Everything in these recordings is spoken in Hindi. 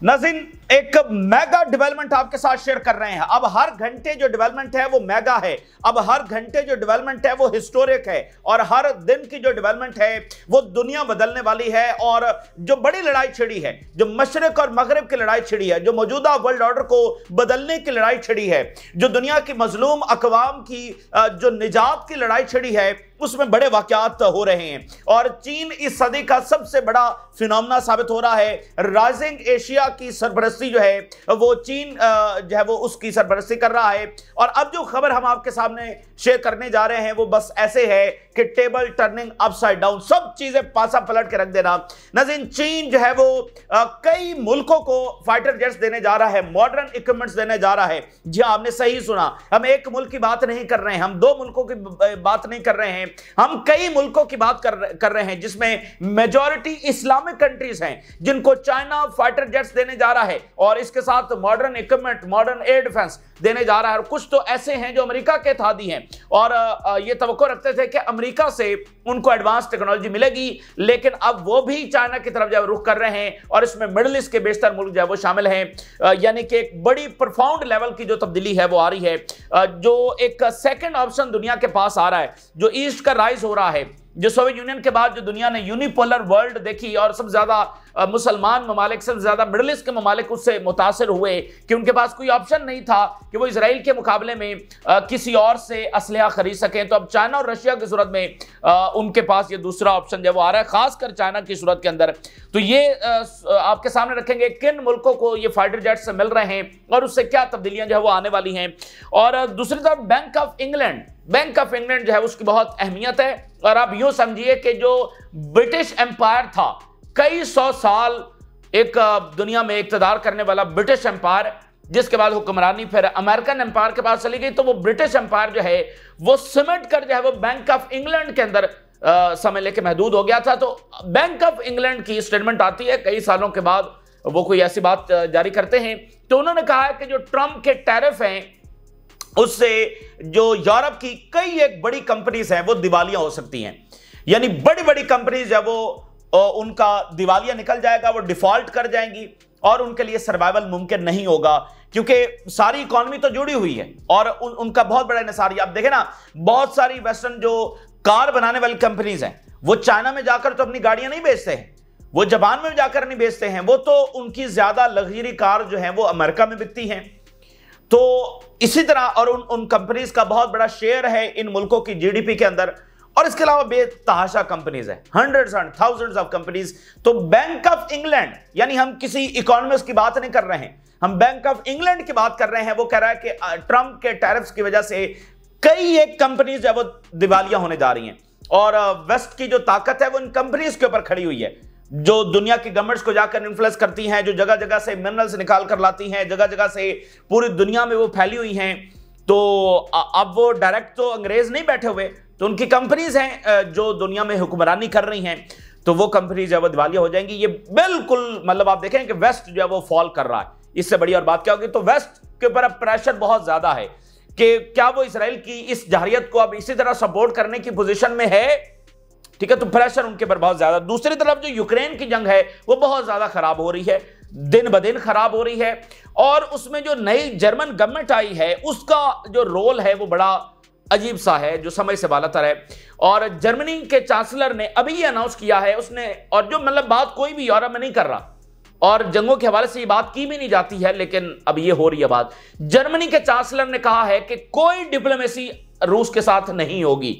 नाज़रीन, एक मेगा डेवलपमेंट आपके साथ शेयर कर रहे हैं। अब हर घंटे जो डेवलपमेंट है वो मेगा है, अब हर घंटे जो डेवलपमेंट है वो हिस्टोरिक है, और हर दिन की जो डेवलपमेंट है वो दुनिया बदलने वाली है। और जो बड़ी लड़ाई छिड़ी है, जो मशरिक और मगरिब की लड़ाई छिड़ी है, जो मौजूदा वर्ल्ड ऑर्डर को बदलने की लड़ाई छिड़ी है, जो दुनिया की मजलूम अकवाम की जो निजात की लड़ाई छिड़ी है, उसमें बड़े वाकयात हो रहे हैं। और चीन इस सदी का सबसे बड़ा फिनोमेना साबित हो रहा है। राइजिंग एशिया की सरपरस्ती जो है वो चीन जो है वो उसकी सरपरस्ती कर रहा है। और अब जो खबर हम आपके सामने शेयर करने जा रहे हैं वो बस ऐसे है कि टेबल टर्निंग अपसाइड डाउन, सब चीजें पासा पलट के रख देना। नाज़रीन, चीन जो है वो कई मुल्कों को फाइटर जेट्स देने जा रहा है, मॉडर्न इक्विपमेंट्स देने जा रहा है। जी हाँ, आपने सही सुना, हम एक मुल्क की बात नहीं कर रहे हैं, हम दो मुल्कों की बात नहीं कर रहे हैं, हम कई मुल्कों की बात कर रहे हैं, जिसमें मेजॉरिटी इस्लामिक कंट्रीज हैं, जिनको चाइना फाइटर जेट्स देने जा रहा है और इसके साथ modern equipment, modern air defence देने जा रहा है। और कुछ तो ऐसे हैं जो अमेरिका के थादी हैं और ये तवक्को रखते थे कि अमेरिका से उनको एडवांस टेक्नोलॉजी मिलेगी, लेकिन अब वो भी चाइना की तरफ जो रुख कर रहे हैं और इसमें मिडिल ईस्ट के बेशतर मुल्क जो है वो शामिल हैं। यानी कि एक बड़ी प्रोफाउंड लेवल की जो तब्दीली है वो आ रही है। जो एक सेकंड ऑप्शन दुनिया के पास आ रहा है, जो ईस्ट का राइज हो रहा है, जो सोवियत यूनियन के बाद जो दुनिया ने यूनिपोलर वर्ल्ड देखी और सबसे ज्यादा मुसलमान ममालिक, सबसे ज्यादा मिडिल ईस्ट के ममालिक उससे मुतासिर हुए कि उनके पास कोई ऑप्शन नहीं था कि वो इजराइल के मुकाबले में किसी और से असलहा खरीद सकें। तो अब चाइना और रशिया की सूरत में उनके पास ये दूसरा ऑप्शन जब वो आ रहा है, खासकर चाइना की सूरत के अंदर। तो ये आपके सामने रखेंगे किन मुल्कों को ये फाइटर जेट्स मिल रहे हैं और उससे क्या तब्दीलियां जो है वो आने वाली हैं। और दूसरी तरफ बैंक ऑफ इंग्लैंड जो है उसकी बहुत अहमियत है। और आप यूं समझिए कि जो ब्रिटिश एम्पायर था, कई सौ साल एक दुनिया में इक़्तिदार करने वाला ब्रिटिश एम्पायर, जिसके बाद हुक्मरानी फिर अमेरिकन एम्पायर के पास चली गई, तो वो ब्रिटिश एम्पायर जो है वो सिमट कर जो है वो बैंक ऑफ इंग्लैंड के अंदर समय लेके महदूद हो गया था। तो बैंक ऑफ इंग्लैंड की स्टेटमेंट आती है कई सालों के बाद, वो कोई ऐसी बात जारी करते हैं, तो उन्होंने कहा है कि जो ट्रंप के टैरिफ हैं उससे जो यूरोप की कई एक बड़ी कंपनीज हैं वो दिवालिया हो सकती हैं। यानी बड़ी बड़ी कंपनीज है वो उनका दिवालिया निकल जाएगा, वो डिफॉल्ट कर जाएंगी और उनके लिए सर्वाइवल मुमकिन नहीं होगा, क्योंकि सारी इकोनॉमी तो जुड़ी हुई है और उनका बहुत बड़ा इंहिसार। आप देखें ना, बहुत सारी वेस्टर्न जो कार बनाने वाली कंपनीज हैं वो चाइना में जाकर तो अपनी गाड़ियां नहीं बेचते हैं, वो जापान में जाकर नहीं बेचते हैं, वो तो उनकी ज्यादा लग्जरी कार जो है वो अमेरिका में बिकती हैं। तो इसी तरह और उन कंपनीज का बहुत बड़ा शेयर है इन मुल्कों की जीडीपी के अंदर। और इसके अलावा बेतहाशा कंपनीज है, hundreds and thousands of companies. तो बैंक ऑफ इंग्लैंड, यानी हम किसी इकोनॉमिस्ट की बात नहीं कर रहे हैं, हम बैंक ऑफ इंग्लैंड की बात कर रहे हैं। वो कह रहा है कि ट्रंप के टैरिफ्स की वजह से कई एक कंपनीज है वो दिवालिया होने जा रही हैं और वेस्ट की जो ताकत है वो इन कंपनीज के ऊपर खड़ी हुई है, जो दुनिया की गवर्नमेंट्स को जाकर इन्फ्लुएंस करती हैं, जो जगह जगह से मिनरल्स निकाल कर लाती हैं, जगह जगह से पूरी दुनिया में वो फैली हुई हैं। तो अब वो डायरेक्ट तो अंग्रेज नहीं बैठे हुए, तो उनकी कंपनीज हैं जो दुनिया में हुक्मरानी कर रही हैं, तो वो कंपनीज है वो दिवालिया हो जाएंगी। ये बिल्कुल मतलब आप देखें कि वेस्ट जो है वो फॉल कर रहा है, इससे बड़ी और बात क्या होगी। तो वेस्ट के ऊपर अब प्रेशर बहुत ज्यादा है कि क्या वो इसराइल की इस जहरियत को अब इसी तरह सपोर्ट करने की पोजीशन में है, ठीक है। तो प्रेशर उनके ऊपर बहुत ज्यादा। दूसरी तरफ जो यूक्रेन की जंग है वो बहुत ज्यादा खराब हो रही है, दिन ब दिन खराब हो रही है। और उसमें जो नई जर्मन गवर्नमेंट आई है उसका जो रोल है वो बड़ा अजीब सा है, जो समय से बालातर है। और जर्मनी के चांसलर ने अभी ये अनाउंस किया है उसने, और जो मतलब बात कोई भी यूरोप में नहीं कर रहा और जंगों के हवाले से ये बात की भी नहीं जाती है, लेकिन अब ये हो रही है बात। जर्मनी के चांसलर ने कहा है कि कोई डिप्लोमेसी रूस के साथ नहीं होगी,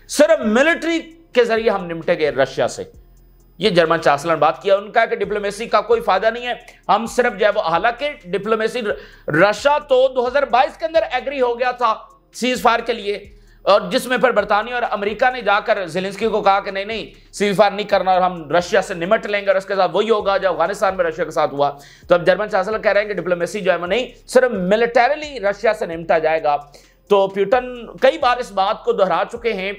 सिर्फ मिलिट्री के जरिए हम निपटेंगे रशिया से। ये जर्मन चांसलर ने बात किया, उनका कि डिप्लोमेसी का कोई फायदा नहीं है, हम सिर्फ जो है वो, हालांकि डिप्लोमेसी रशिया तो 2022 के अंदर एग्री हो गया था सीज फायर के लिए, और जिसमें फिर बरतानिया और अमेरिका ने जाकर ज़ेलेंस्की को कहा कि नहीं सीज फायर नहीं करना और हम रशिया से निमट लेंगे, और उसके साथ वही होगा जो अफगानिस्तान में रशिया के साथ हुआ। तो अब जर्मन चांसलर कह रहे हैं कि डिप्लोमेसी जो है वो नहीं, सिर्फ मिलिटरीली रशिया से निपटा जाएगा। तो पुतिन कई बार इस बात को दोहरा चुके हैं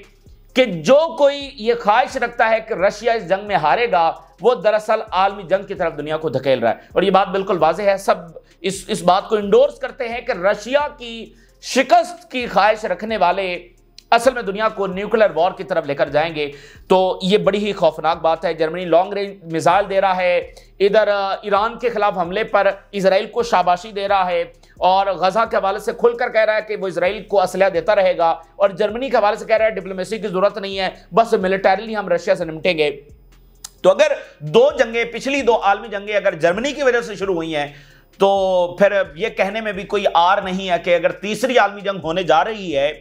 कि जो कोई ये ख्वाहिश रखता है कि रशिया इस जंग में हारेगा, वो दरअसल आलमी जंग की तरफ दुनिया को धकेल रहा है। और ये बात बिल्कुल वाज़ेह है, सब इस बात को इंडोर्स करते हैं कि रशिया की शिकस्त की ख्वाहिश रखने वाले असल में दुनिया को न्यूक्लियर वॉर की तरफ लेकर जाएंगे। तो ये बड़ी ही खौफनाक बात है। जर्मनी लॉन्ग रेंज मिसाइल दे रहा है, इधर ईरान के खिलाफ हमले पर इजराइल को शाबाशी दे रहा है, और गजा के हवाले से खुलकर कह रहा है कि वो इजराइल को असलहा देता रहेगा, और जर्मनी के हवाले से कह रहा है डिप्लोमेसी की जरूरत नहीं है, बस मिलिटरीली हम रशिया से निपटेंगे। तो अगर दो जंगें, पिछली दो आलमी जंगें अगर जर्मनी की वजह से शुरू हुई हैं, तो फिर यह कहने में भी कोई आर नहीं है कि अगर तीसरी आलमी जंग होने जा रही है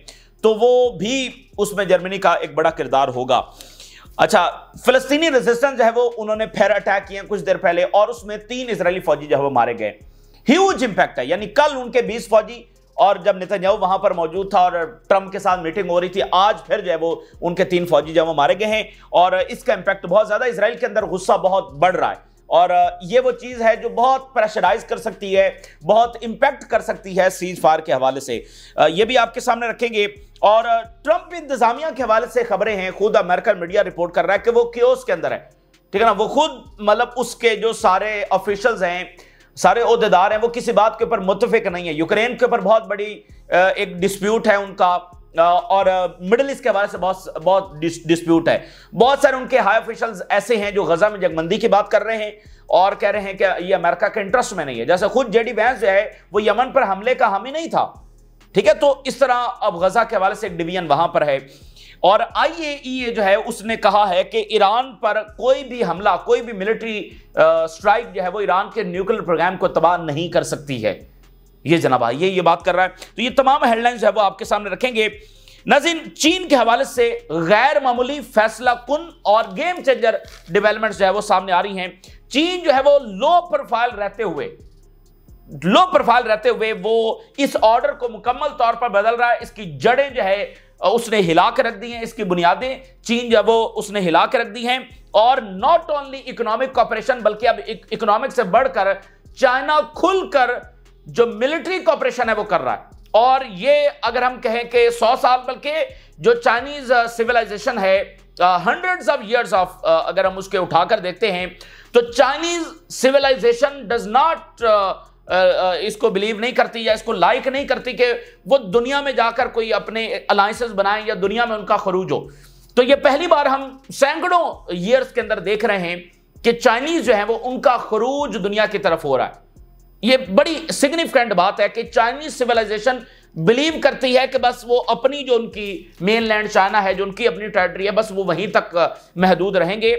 तो वो भी उसमें जर्मनी का एक बड़ा किरदार होगा। अच्छा, फिलिस्तीनी रेजिस्टेंस जो है वो उन्होंने फिर अटैक किए कुछ देर पहले, और उसमें 3 इजरायली फौजी जो है वो मारे गए। ह्यूज इंपैक्ट है, यानी कल उनके 20 फौजी, और जब नेतन्याहू वहां पर मौजूद था और ट्रंप के साथ मीटिंग हो रही थी, आज फिर जो है वो उनके 3 फौजी जो है वो मारे गए हैं, और इसका इंपैक्ट बहुत ज्यादा, इजराइल के अंदर गुस्सा बहुत बढ़ रहा है, और ये वो चीज है जो बहुत प्रेशराइज कर सकती है, बहुत इंपैक्ट कर सकती है सीज फायर के हवाले से। ये भी आपके सामने रखेंगे। और ट्रंप इंतजामिया के हवाले से खबरें हैं, खुद अमेरिकन मीडिया रिपोर्ट कर रहा है कि वो क्योस के अंदर है, ठीक है ना, वो खुद मतलब उसके जो सारे ऑफिशियल्स हैं, सारे ओहदेदार हैं, वो किसी बात के ऊपर मुत्तफिक नहीं है। यूक्रेन के ऊपर बहुत बड़ी एक डिस्प्यूट है उनका, और मिडिल ईस्ट के हवाले से बहुत डिस्प्यूट है। बहुत सारे उनके हाई ऑफिशियल्स ऐसे हैं जो गजा में जंगबंदी की बात कर रहे हैं और कह रहे हैं कि ये अमेरिका के इंटरेस्ट में नहीं है। जैसे खुद जेडी वैंस जो है वो यमन पर हमले का हामी नहीं था, ठीक है। तो इस तरह अब गजा के हवाले से एक डिवीजन वहां पर है। और IAEA जो है उसने कहा है कि ईरान पर कोई भी हमला, कोई भी मिलिट्री स्ट्राइक जो है वो ईरान के न्यूक्लियर प्रोग्राम को तबाह नहीं कर सकती है। ये जनाब ये बात कर रहा है। तो ये तमाम हेडलाइंस जो है वो आपके सामने रखेंगे। नाज़रीन, चीन के हवाले से गैर मामूली फैसला कुन और गेम चेंजर डेवलपमेंट्स जो है वो सामने आ रही हैं। चीन जो है वो लो प्रोफाइल रहते हुए वो इस ऑर्डर को मुकम्मल तौर पर बदल रहा है। इसकी जड़ें जो है उसने हिला कर रख दी हैं, इसकी बुनियादें चीन जो वो उसने हिला कर रख दी हैं। और नॉट ओनली इकोनॉमिक कॉपरेशन, बल्कि अब इकोनॉमिक से बढ़कर चाइना खुलकर जो मिलिट्री कॉपरेशन है वो कर रहा है। और ये अगर हम कहें कि 100 साल, बल्कि जो चाइनीज सिविलाइजेशन है, हंड्रेड्स ऑफ इयर्स ऑफ, अगर हम उसके उठाकर देखते हैं तो चाइनीज सिविलाइजेशन डज नॉट इसको बिलीव नहीं करती या इसको लाइक नहीं करती कि वो दुनिया में जाकर कोई अपने अलायंसेस बनाएं या दुनिया में उनका खरूज हो। तो ये पहली बार हम सैकड़ों ईयर्स के अंदर देख रहे हैं कि चाइनीज जो है वो उनका खरूज दुनिया की तरफ हो रहा है। ये बड़ी सिग्निफिकेंट बात है कि चाइनीज सिविलाइजेशन बिलीव करती है कि बस वो अपनी जो उनकी मेनलैंड चाइना है, जो उनकी अपनी टेरिटरी है, बस वो वहीं तक महदूद रहेंगे,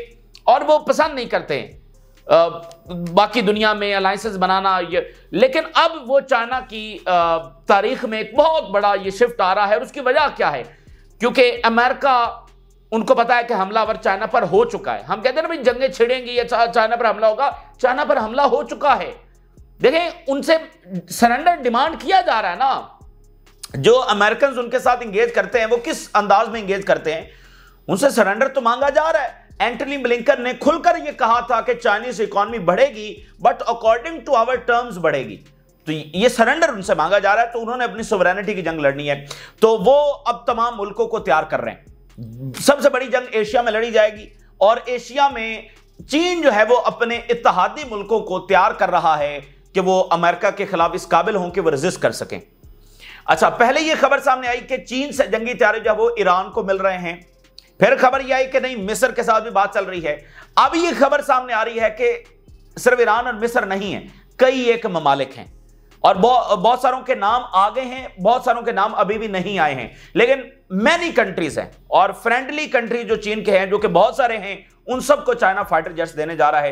और वो पसंद नहीं करते बाकी दुनिया में अलायंसेस बनाना। लेकिन अब वो चाइना की तारीख में एक बहुत बड़ा ये शिफ्ट आ रहा है। और उसकी वजह क्या है? क्योंकि अमेरिका, उनको पता है कि हमलावर चाइना पर हो चुका है। हम कहते हैं ना भाई जंगें छिड़ेंगी या चाइना पर हमला होगा, चाइना पर हमला हो चुका है। देखें, उनसे सरेंडर डिमांड किया जा रहा है ना। जो अमेरिकन उनके साथ इंगेज करते हैं वो किस अंदाज में इंगेज करते हैं, उनसे सरेंडर तो मांगा जा रहा है। एंटनी ब्लिंकन ने खुलकर यह कहा था कि चाइनीज इकोनॉमी बढ़ेगी but according to our terms बढ़ेगी। तो ये सरेंडर उनसे मांगा जा रहा है। तो उन्होंने अपनी सोवरेनिटी की जंग लड़नी है, तो वो अब तमाम मुल्कों को तैयार कर रहे हैं। सबसे बड़ी जंग एशिया में लड़ी जाएगी, और एशिया में चीन जो है वो अपने इत्तेहादी मुल्कों को तैयार कर रहा है कि वो अमेरिका के खिलाफ इस काबिल हों कि वो रेजिस्ट कर सकें। अच्छा, पहले यह खबर सामने आई कि चीन से जंगी तैयारी जो है वो ईरान को मिल रहे हैं। फिर खबर यह आई कि नहीं, मिस्र के साथ भी बात चल रही है। अब यह खबर सामने आ रही है कि सिर्फ ईरान और मिस्र नहीं है, कई एक ममालिक हैं, और बहुत सारों के नाम आ गए हैं, बहुत सारों के नाम अभी भी नहीं आए हैं, लेकिन मैनी कंट्रीज हैं। और फ्रेंडली कंट्री जो चीन के हैं, जो कि बहुत सारे हैं, उन सबको चाइना फाइटर जेट्स देने जा रहा है।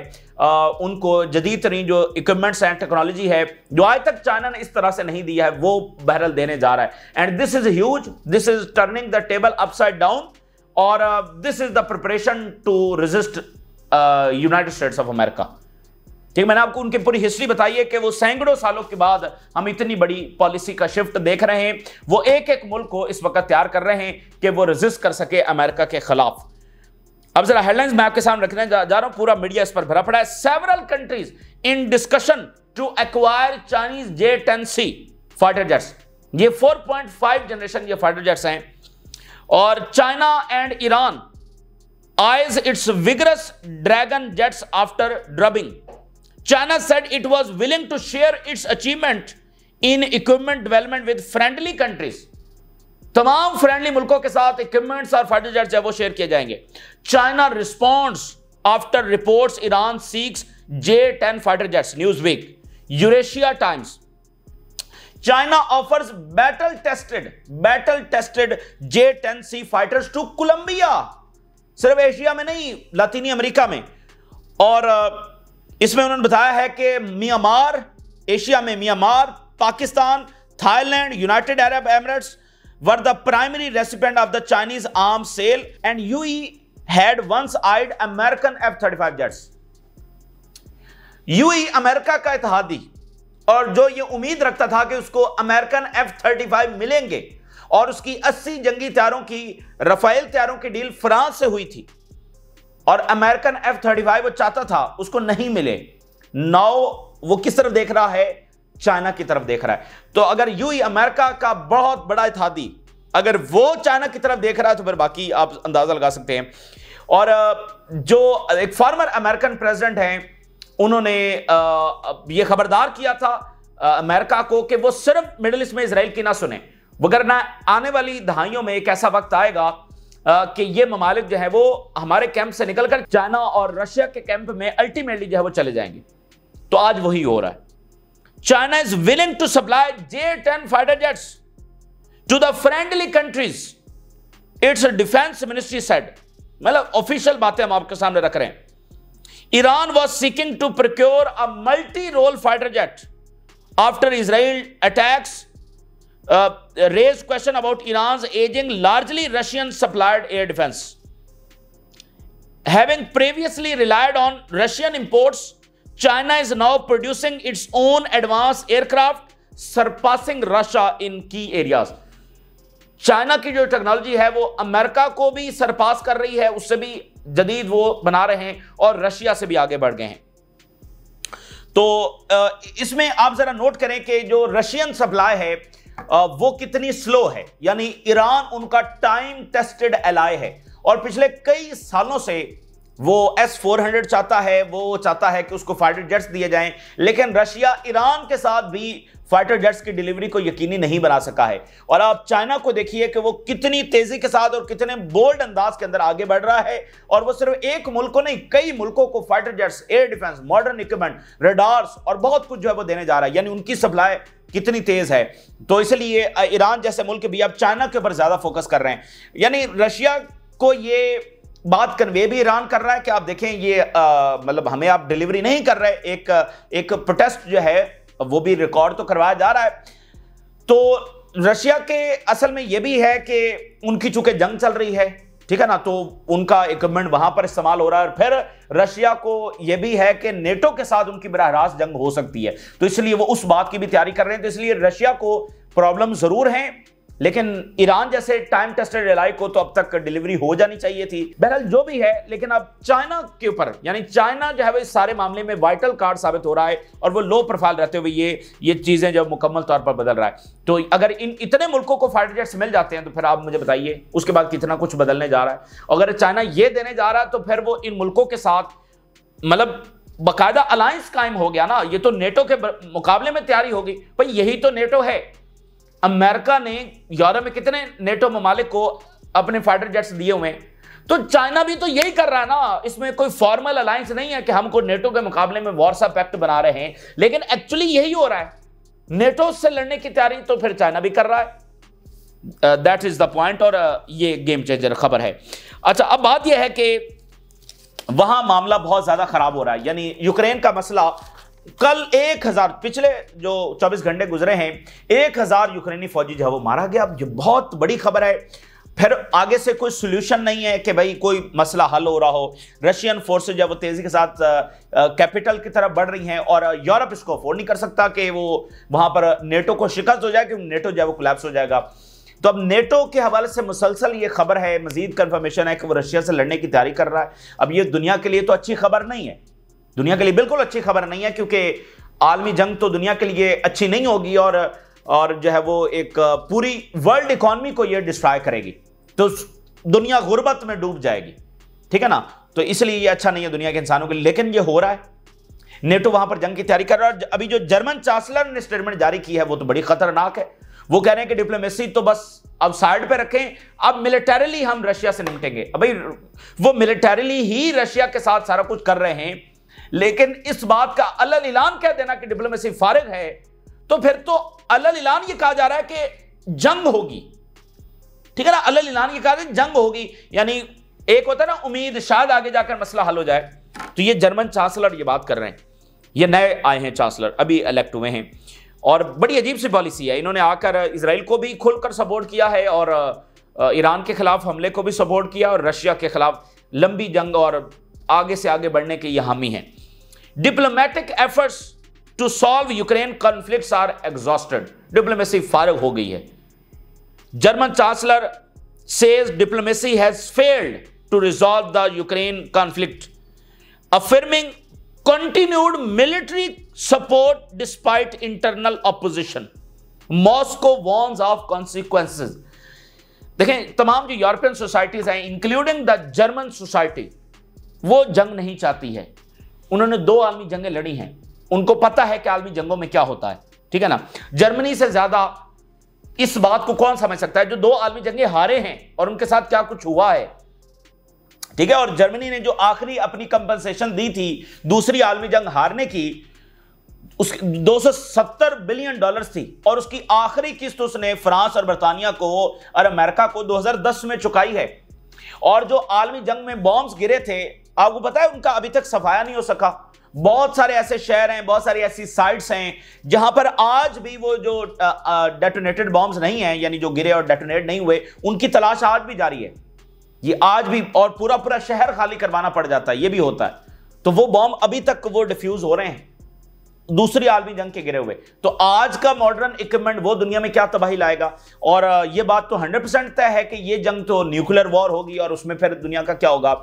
उनको जदीद तरीन जो इक्विपमेंट्स एंड टेक्नोलॉजी है जो आज तक चाइना ने इस तरह से नहीं दिया है, वो बहरहाल देने जा रहा है। And this is huge, this is turning the table upside down, और this is the preparation to resist United States of America. ठीक, मैंने आपको उनकी पूरी हिस्ट्री बताई है कि वो सैकड़ों सालों के बाद हम इतनी बड़ी पॉलिसी का शिफ्ट देख रहे हैं। वो एक एक मुल्क को इस वक्त तैयार कर रहे हैं कि वो रेजिस्ट कर सके अमेरिका के खिलाफ। अब जरा हेडलाइंस मैं आपके सामने रखने जा रहा हूं, पूरा मीडिया इस पर भरा पड़ा है। Several countries in discussion to acquire Chinese J-10C fighter jets. ये 4.5 जनरेशन ये फाइटर जेट्स हैं। और China and Iran eyes its vigorous Dragon jets after drubbing. China said it was willing to share its achievement in equipment development with friendly countries. तमाम फ्रेंडली मुल्कों के साथ इक्विपमेंट्स और फाइटर जेट्स है वो शेयर किए जाएंगे। China responds after reports Iran seeks J-10 fighter jets, Newsweek, Eurasia Times. China offers battle tested J-10C fighters to Colombia, सिर्फ एशिया में नहीं, लातीनी अमेरिका में। और इसमें उन्होंने बताया है कि म्यांमार, एशिया में Myanmar, Pakistan, Thailand, United Arab Emirates were the primary recipient of the Chinese arms sale and UAE had once eyed American F-35 jets। UAE America का इत्तेहादी और जो ये उम्मीद रखता था कि उसको अमेरिकन F-35 मिलेंगे, और उसकी 80 जंगी हथियारों की, रफेल हथियारों की डील फ्रांस से हुई थी, और अमेरिकन F-35 वो चाहता था, उसको नहीं मिले। नाउ वो किस तरफ देख रहा है? चाइना की तरफ देख रहा है। तो अगर यूएई अमेरिका का बहुत बड़ा इत्तेहादी अगर वो चाइना की तरफ देख रहा है तो फिर बाकी आप अंदाजा लगा सकते हैं। और जो एक फॉर्मर अमेरिकन प्रेसिडेंट हैं, उन्होंने ये खबरदार किया था अमेरिका को कि वो सिर्फ मिडिल ईस्ट में इजराइल की ना सुने, वगरना आने वाली दहाइयों में एक ऐसा वक्त आएगा कि ये ममालिक जो है वो हमारे कैंप से निकलकर चाइना और रशिया के कैंप में अल्टीमेटली जो है वो चले जाएंगे। तो आज वही हो रहा है। China is willing to supply J-10 fighter jets to the friendly countries, its defense ministry said। मतलब ऑफिशियल बातें हम आपके सामने रख रहे हैं। Iran was seeking to procure a multi-role fighter jet after Israel attacks raised question about Iran's aging largely Russian supplied air defense, having previously relied on Russian imports। China is now producing its own advanced aircraft, surpassing Russia in key areas। China की जो टेक्नोलॉजी है वो अमेरिका को भी सरपास कर रही है, उससे भी जदीद वो बना रहे हैं और रशिया से भी आगे बढ़ गए हैं। तो इसमें आप जरा नोट करें कि जो रशियन सप्लाई है वो कितनी स्लो है, यानी ईरान उनका टाइम टेस्टेड एलाय है, और पिछले कई सालों से वो S-400 चाहता है, वो चाहता है कि उसको फाइटर जेट्स दिए जाएं, लेकिन रशिया ईरान के साथ भी फाइटर जेट्स की डिलीवरी को यकीनी नहीं बना सका है। और आप चाइना को देखिए कि वो कितनी तेजी के साथ और कितने बोल्ड अंदाज के अंदर आगे बढ़ रहा है, और वो सिर्फ एक मुल्क को नहीं, कई मुल्कों को fighter jets, air defence, modern equipment, radars और बहुत कुछ जो है वो देने जा रहा है। यानी उनकी सप्लाई कितनी तेज है। तो इसलिए ईरान जैसे मुल्क भी अब चाइना के ऊपर ज्यादा फोकस कर रहे हैं। यानी रशिया को ये बात कन्वे भी ईरान कर रहा है कि आप देखें ये मतलब हमें आप डिलीवरी नहीं कर रहे। एक प्रोटेस्ट जो है वो भी रिकॉर्ड तो करवाया जा रहा है। तो रशिया के असल में ये भी है कि उनकी चूंकि जंग चल रही है, ठीक है ना, तो उनका इक्विपमेंट वहां पर इस्तेमाल हो रहा है, और फिर रशिया को यह भी है कि नेटो के साथ उनकी बराह रास्त जंग हो सकती है, तो इसलिए वो उस बात की भी तैयारी कर रहे हैं। तो इसलिए रशिया को प्रॉब्लम जरूर है, लेकिन ईरान जैसे टाइम टेस्टेड एलाई को तो अब तक डिलीवरी हो जानी चाहिए थी। बहरहाल जो भी है, लेकिन अब चाइना के ऊपर, यानी चाइना जो है वो इस सारे मामले में वाइटल कार्ड साबित हो रहा है, और वो लो प्रोफाइल रहते हुए ये चीजें जो मुकम्मल तौर पर बदल रहा है। तो अगर इन इतने मुल्कों को फाइटर जेट्स मिल जाते हैं तो फिर आप मुझे बताइए उसके बाद कितना कुछ बदलने जा रहा है। अगर चाइना ये देने जा रहा है तो फिर वो इन मुल्कों के साथ मतलब बाकायदा अलायंस कायम हो गया ना। ये तो नेटो के मुकाबले में तैयारी होगी। भाई यही तो नेटो है। अमेरिका ने यूरोप में कितने नेटो ममालिक को अपने फाइटर जेट्स दिए हुए हैं, तो चाइना भी तो यही कर रहा है ना। इसमें कोई फॉर्मल अलायंस नहीं है कि हमको नेटो के मुकाबले में वॉरसा पैक्ट बना रहे हैं, लेकिन एक्चुअली यही हो रहा है। नेटो से लड़ने की तैयारी तो फिर चाइना भी कर रहा है। दैट इज द पॉइंट, और ये गेम चेंजर खबर है। अच्छा, अब बात यह है कि वहां मामला बहुत ज्यादा खराब हो रहा है। यानी यूक्रेन का मसला, कल 1000 पिछले जो 24 घंटे गुजरे हैं 1000 यूक्रेनी फौजी जो है वो मारा गया। ये बहुत बड़ी खबर है। फिर आगे से कोई सोल्यूशन नहीं है कि भाई कोई मसला हल हो रहा हो। रशियन फोर्सेज जो है वो तेजी के साथ कैपिटल की तरफ बढ़ रही हैं, और यूरोप इसको अफोर्ड नहीं कर सकता कि वो वहां पर नेटो को शिकस्त हो जाए, कि नेटो जो है वो कोलैप्स हो जाएगा। तो अब नेटो के हवाले से मुसलसल ये खबर है, मजीद कंफर्मेशन है कि वो रशिया से लड़ने की तैयारी कर रहा है। अब ये दुनिया के लिए तो अच्छी खबर नहीं है, दुनिया के लिए बिल्कुल अच्छी खबर नहीं है, क्योंकि आलमी जंग तो दुनिया के लिए अच्छी नहीं होगी, और जो है वो एक पूरी वर्ल्ड इकॉनमी को ये डिस्ट्रॉय करेगी, तो दुनिया गुर्बत में डूब जाएगी, ठीक है ना। तो इसलिए ये अच्छा नहीं है दुनिया के इंसानों के लिए। लेकिन ये हो रहा है, नेटो वहां पर जंग की तैयारी कर रहा है। अभी जो जर्मन चांसलर ने स्टेटमेंट जारी की है वो तो बड़ी खतरनाक है। वो कह रहे हैं कि डिप्लोमेसी तो बस अब साइड पे रखें, अब मिलिटरीली हम रशिया से निपटेंगे। अब भाई वो मिलिटरीली ही रशिया के साथ सारा कुछ कर रहे हैं, लेकिन इस बात का अलल इलान कह देना कि डिप्लोमेसी फारिग है, तो फिर तो अलल इलान ये कहा जा रहा है कि जंग होगी। ठीक है ना, अलल इलान ये कहा रहा है जंग होगी, यानी एक होता है ना उम्मीद, शायद आगे जाकर मसला हल हो जाए। तो ये जर्मन चांसलर ये बात कर रहे हैं, ये नए आए हैं चांसलर, अभी इलेक्ट हुए हैं, और बड़ी अजीब सी पॉलिसी है। इन्होंने आकर इजराइल को भी खुलकर सपोर्ट किया है और ईरान के खिलाफ हमले को भी सपोर्ट किया और रशिया के खिलाफ लंबी जंग और आगे से आगे बढ़ने के ये हामी हैं। Diplomatic efforts to solve Ukraine conflicts are exhausted, diplomacy फारिग हो गई है। German chancellor says diplomacy has failed to resolve the Ukraine conflict, affirming continued military support despite internal opposition. Moscow warns of consequences. देखें, तमाम जो यूरोपियन सोसाइटीज हैं इंक्लूडिंग द जर्मन सोसाइटी, वो जंग नहीं चाहती है। उन्होंने 2 आलमी जंगें लड़ी हैं, उनको पता है कि आलमी जंगों में क्या होता है। ठीक है ना, जर्मनी से ज्यादा इस बात को कौन समझ सकता है जो 2 आलमी जंगें हारे हैं और उनके साथ क्या कुछ हुआ है। ठीक है, और जर्मनी ने जो आखिरी अपनी कंपनसेशन दी थी दूसरी आलमी जंग हारने की, उस $270 बिलियन थी, और उसकी आखिरी किस्त उसने फ्रांस और बर्तानिया को और अमेरिका को 2010 में चुकाई है। और जो आलमी जंग में बॉम्ब्स गिरे थे, आपको पता है उनका अभी तक सफाया नहीं हो सका। बहुत सारे ऐसे शहर हैं, बहुत सारी ऐसी साइट्स हैं जहां पर आज भी वो जो डेटोनेटेड बॉम्ब्स नहीं हैं, यानी जो गिरे और डेटोनेट नहीं हुए, उनकी तलाश आज भी जारी है। ये आज भी, और पूरा पूरा शहर खाली करवाना पड़ जाता है, ये भी होता है। तो वो बॉम्ब अभी तक वो डिफ्यूज हो रहे हैं दूसरी आलमी जंग के गिरे हुए। तो आज का मॉडर्न इक्विपमेंट वो दुनिया में क्या तबाही लाएगा। और ये बात तो 100% तय है कि ये जंग तो न्यूक्लियर वॉर होगी और उसमें फिर दुनिया का क्या होगा।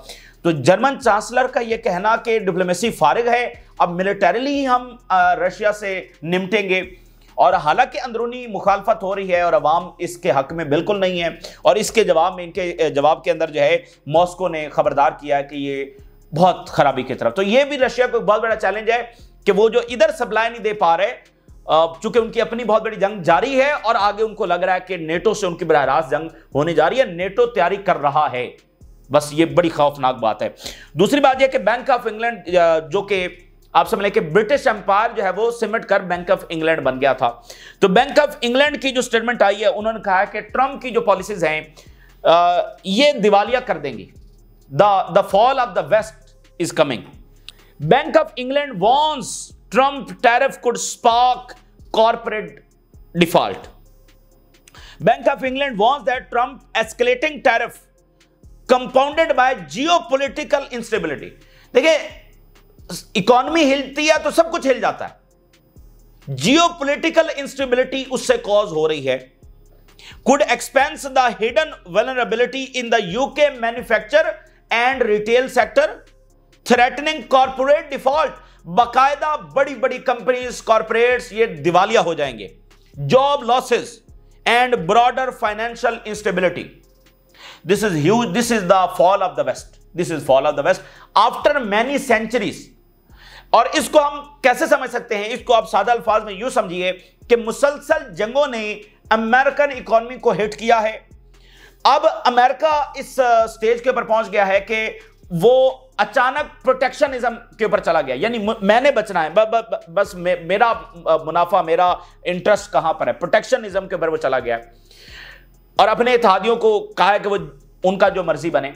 तो जर्मन चांसलर का ये कहना कि डिप्लोमेसी फारिग है, अब मिलिटरीली ही हम रशिया से निपटेंगे, और हालांकि अंदरूनी मुखालफत हो रही है और अवाम इसके हक में बिल्कुल नहीं है, और इसके जवाब में, इनके जवाब के अंदर जो है मॉस्को ने खबरदार किया है कि ये बहुत खराबी की तरफ। तो ये भी रशिया को एक बहुत बड़ा चैलेंज है कि वो जो इधर सप्लाई नहीं दे पा रहे, चूंकि उनकी अपनी बहुत बड़ी जंग जारी है और आगे उनको लग रहा है कि नेटो से उनकी बराह रास्त जंग होने जा रही है, नेटो तैयारी कर रहा है। बस ये बड़ी खौफनाक बात है। दूसरी बात यह कि बैंक ऑफ इंग्लैंड, जो कि आप समझ लें कि ब्रिटिश एम्पायर जो है वो सिमट कर बैंक ऑफ इंग्लैंड बन गया था। तो बैंक ऑफ इंग्लैंड की जो स्टेटमेंट आई है, उन्होंने कहा है कि ट्रंप की जो पॉलिसीज हैं ये दिवालिया कर देंगी। The fall of the West is coming. Bank of England warns Trump tariff could spark corporate default. Bank of England warns that Trump escalating tariff compounded by geopolitical instability. देखिए, इकोनॉमी हिलती है तो सब कुछ हिल जाता है, जियोपॉलिटिकल इंस्टेबिलिटी उससे कॉज हो रही है। Could expense the hidden vulnerability in the UK manufacture and retail sector, threatening corporate default. बाकायदा बड़ी बड़ी कंपनीज, कॉर्पोरेट्स ये दिवालिया हो जाएंगे। Job losses and broader financial instability. This is huge, this is the fall of the West, this is fall of the West after many centuries. और इसको हम कैसे समझ सकते हैं, इसको आप सादा अल्फाज में यूं समझिए कि मुसलसल जंगों ने अमेरिकन इकोनॉमी को हिट किया है। अब अमेरिका इस स्टेज के ऊपर पहुंच गया है कि वो अचानक प्रोटेक्शनिज्म के ऊपर चला गया, यानी मैंने बचना है, बस मेरा मुनाफा, मेरा इंटरेस्ट कहां पर है, प्रोटेक्शनिज्म के ऊपर वो चला गया और अपने इत्तेहादियों को कहा है कि वो उनका जो मर्जी बने।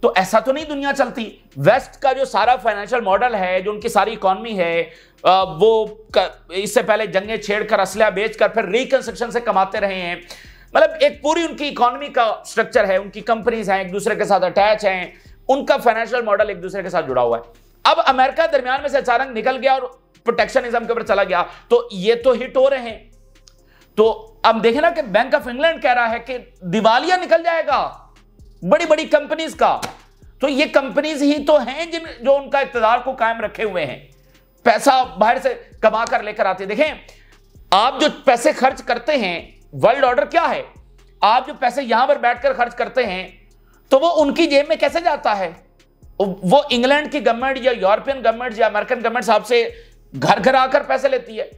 तो ऐसा तो नहीं दुनिया चलती। वेस्ट का जो सारा फाइनेंशियल मॉडल है, जो उनकी सारी इकोनॉमी है, वो इससे पहले जंगें छेड़कर, असला बेचकर फिर रिकंस्ट्रक्शन से कमाते रहे हैं। मतलब एक पूरी उनकी इकोनॉमी का स्ट्रक्चर है, उनकी कंपनीज हैं, एक दूसरे के साथ अटैच हैं, उनका फाइनेंशियल मॉडल एक दूसरे के साथ जुड़ा हुआ है। अब अमेरिका दरमियान में से अचानक निकल गया और प्रोटेक्शनिज्म के ऊपर चला गया, तो ये तो हिट हो रहे हैं। तो अब देखें ना कि बैंक ऑफ इंग्लैंड कह रहा है कि दिवालिया निकल जाएगा बड़ी बड़ी कंपनीज का। तो ये कंपनीज ही तो हैं जो उनका इक़्तिदार को कायम रखे हुए हैं, पैसा बाहर से कमा कर लेकर आते हैं। देखें, आप जो पैसे खर्च करते हैं, वर्ल्ड ऑर्डर क्या है, आप जो पैसे यहां पर बैठकर खर्च करते हैं तो वो उनकी जेब में कैसे जाता है? वो इंग्लैंड की गवर्नमेंट या यूरोपियन गवर्नमेंट या अमेरिकन गवर्नमेंट साहब से घर घर आकर पैसे लेती है,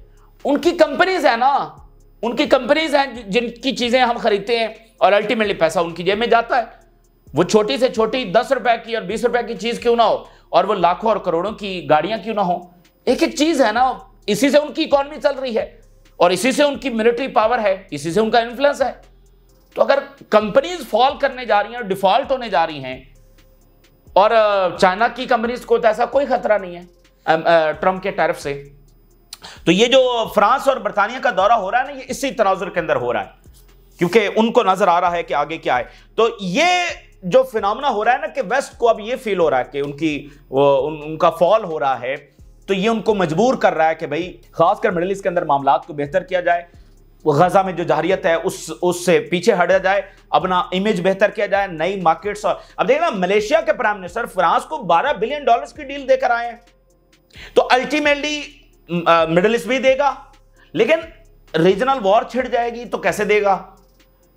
उनकी कंपनीज है ना। उनकी कंपनीज हैं जिनकी चीजें हम खरीदते हैं और अल्टीमेटली पैसा उनकी जेब में जाता है। वो छोटी से छोटी 10 रुपए की और 20 रुपए की चीज क्यों ना हो, और वो लाखों और करोड़ों की गाड़ियां क्यों ना हो, एक एक चीज है ना, इसी से उनकी इकोनॉमी चल रही है और इसी से उनकी मिलिट्री पावर है, इसी से उनका इन्फ्लुएंस है। तो अगर कंपनीज फॉल करने जा रही हैं और डिफॉल्ट होने जा रही हैं, और चाइना की कंपनीज को तो ऐसा कोई खतरा नहीं है ट्रंप के टैरिफ से, तो ये जो फ्रांस और बर्तानिया का दौरा हो रहा है ना, ये इसी तनाजुर के अंदर हो रहा है, क्योंकि उनको नजर आ रहा है कि आगे क्या है। तो ये जो फिनोमेना हो रहा है ना, कि वेस्ट को अब ये फील हो रहा है कि उनका फॉल हो रहा है, तो ये उनको मजबूर कर रहा है कि भाई खासकर मिडिल ईस्ट के अंदर मामलात को बेहतर किया जाए, गजा में जो जारियत है उससे पीछे हटा जाए, अपना इमेज बेहतर किया जाए, नई मार्केट्स। और अब देखना, मलेशिया के प्राइम मिनिस्टर फ्रांस को $12 बिलियन की डील देकर आए हैं। तो अल्टीमेटली मिडिल ईस्ट भी देगा, लेकिन रीजनल वॉर छिड़ जाएगी तो कैसे देगा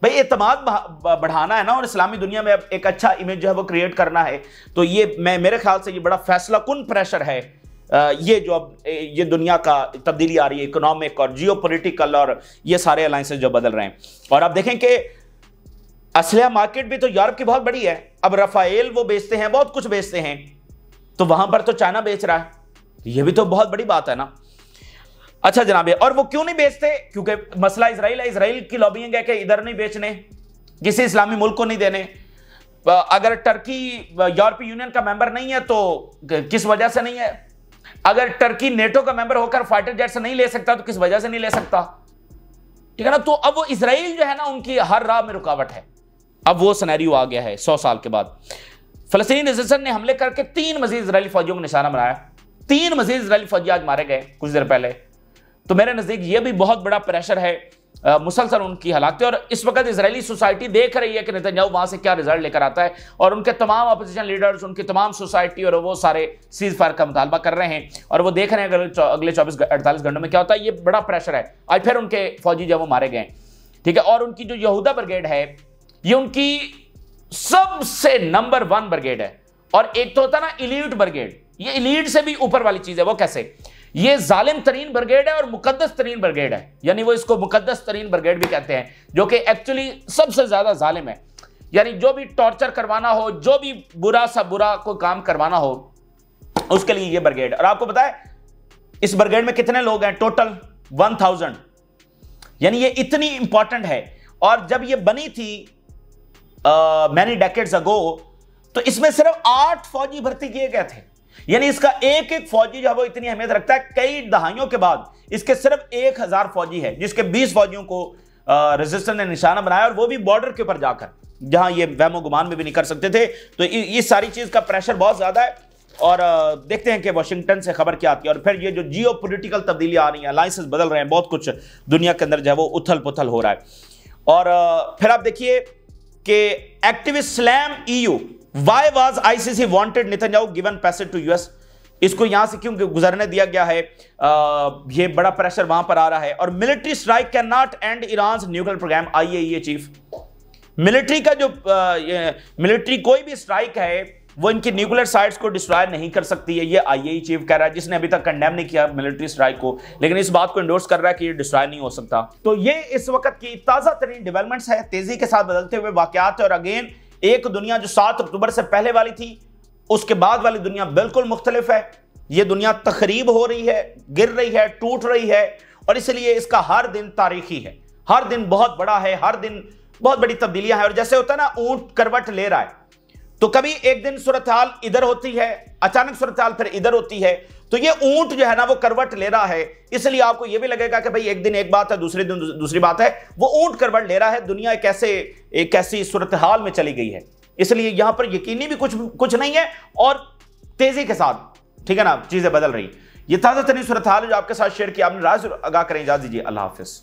भाई? एतमाद बढ़ाना है ना, और इस्लामी दुनिया में अब एक अच्छा इमेज जो है वो क्रिएट करना है। तो ये मेरे ख्याल से ये बड़ा फैसला कुन प्रेशर है, ये जो अब ये दुनिया का तब्दीली आ रही है, इकोनॉमिक और जियोपॉलिटिकल, और ये सारे अलायंसेस जो बदल रहे हैं। और आप देखें कि असलिया मार्केट भी तो यूरोप की बहुत बड़ी है। अब रफाएल वो बेचते हैं, बहुत कुछ बेचते हैं, तो वहां पर तो चाइना बेच रहा है, ये भी तो बहुत बड़ी बात है ना। अच्छा जनाब, और वो क्यों नहीं बेचते? क्योंकि मसला इजराइल है, इजराइल की लॉबिंग है कि इधर नहीं बेचने, किसी इस्लामी मुल्क को नहीं देने। अगर टर्की यूरोपीय यूनियन का मेंबर नहीं है तो किस वजह से नहीं है? अगर टर्की नेटो का मेंबर होकर फाइटर जेट से नहीं ले सकता तो किस वजह से नहीं ले सकता? ठीक है ना। तो अब वो इजराइल जो है ना, उनकी हर राह में रुकावट है। अब वो सिनेरियो आ गया है 100 साल के बाद। फलस्तीनी रेजिस्टेंस ने हमले करके 3 मजीद इजरायली फौजियों को निशाना बनाया। 3 मजीद इजरायली फौजी आज मारे गए कुछ देर पहले। तो मेरे नजदीक ये भी बहुत बड़ा प्रेशर है, मुसलसल उनकी हालात। और इस वक्त इजरायली सोसाइटी देख रही है कि नेतन्याहू वहां से क्या रिजल्ट लेकर आता है, और उनके तमाम अपोजिशन लीडर्स, उनकी तमाम सोसाइटी और वो सारे सीज फायर का मुतालबा कर रहे हैं, और वो देख रहे हैं अगले 24-48 घंटों में क्या होता है। ये बड़ा प्रेशर है। आज फिर उनके फौजी जो वो मारे गए, ठीक है। और उनकी जो यहूदा ब्रिगेड है, ये उनकी सबसे नंबर 1 ब्रिगेड है। और एक तो होता है ना इलीट ब्रिगेड, ये इलीट से भी ऊपर वाली चीज है। वो कैसे? ये जालिम तरीन ब्रिगेड है और मुकद्दस तरीन ब्रिगेड है, यानी वो इसको मुकद्दस तरीन ब्रिगेड भी कहते हैं, जो कि एक्चुअली सबसे ज्यादा जालिम है। यानी जो भी टॉर्चर करवाना हो, जो भी बुरा सा बुरा कोई काम करवाना हो, उसके लिए ये ब्रिगेड। और आपको पता है इस ब्रिगेड में कितने लोग हैं? टोटल 1000। यानी ये इतनी इंपॉर्टेंट है। और जब ये बनी थी मैनी डेकेड्स अगो, तो इसमें सिर्फ 8 फौजी भर्ती किए गए थे। यानी इसका एक एक फौजी जो है वो इतनी अहमियत रखता है। कई दहाइयों के बाद इसके सिर्फ 1000 फौजी है, जिसके 20 फौजियों को रेजिस्टेंस ने निशाना बनाया, और वो भी बॉर्डर के ऊपर जाकर, जहां ये वहमो गुमान में भी नहीं कर सकते थे। तो इस सारी चीज का प्रेशर बहुत ज्यादा है। और देखते हैं कि वाशिंगटन से खबर क्या आती है। और फिर ये जो जियो पोलिटिकल तब्दीली आ रही है, अलायंसेस बदल रहे हैं, बहुत कुछ दुनिया के अंदर जो है वो उथल पुथल हो रहा है। और फिर आप देखिए कि activist slam EU, Why was ICC wanted Netanyahu given passage to US? इसको यहां से क्यों गुजरने दिया गया है? ये बड़ा प्रेशर वहां पर आ रहा है। और military strike can not end Iran nuclear program, IAEA chief. Military का जो मिलिट्री कोई भी स्ट्राइक है वो इनकी न्यूक्लियर साइट्स को डिस्ट्रॉय नहीं कर सकती है, ये IAEA चीफ कह रहा है, जिसने अभी तक कंडेम नहीं किया मिलिट्री स्ट्राइक को, लेकिन इस बात को इंडोर्स कर रहा है कि ये डिस्ट्रॉय नहीं हो सकता। तो ये इस वक्त की ताजा तरीन डेवलपमेंट्स है, तेजी के साथ बदलते हुए वाकयात। और अगेन एक दुनिया जो 7 अक्टूबर से पहले वाली थी, उसके बाद वाली दुनिया बिल्कुल मुख्तलिफ है। यह दुनिया तखरीब हो रही है, गिर रही है, टूट रही है, और इसलिए इसका हर दिन तारीखी है, हर दिन बहुत बड़ा है, हर दिन बहुत बड़ी तब्दीलियां हैं। और जैसे होता है ना, ऊंट करवट ले रहा है, तो कभी एक दिन सूरत हाल इधर होती है, अचानक सूरत हाल फिर इधर होती है। तो ये ऊंट जो है ना वो करवट ले रहा है, इसलिए आपको ये भी लगेगा कि भाई एक दिन एक बात है, दूसरे दिन दूसरी बात है। वो ऊंट करवट ले रहा है, दुनिया एक ऐसी सूरत हाल में चली गई है, इसलिए यहां पर यकीनी भी कुछ नहीं है, और तेजी के साथ, ठीक है ना, चीजें बदल रही। ये ताजा तरीन सूरत हाल जो आपके साथ शेयर किया, आपने राज आगाह करें। इजाजत दीजिए, अल्लाह हाफिज।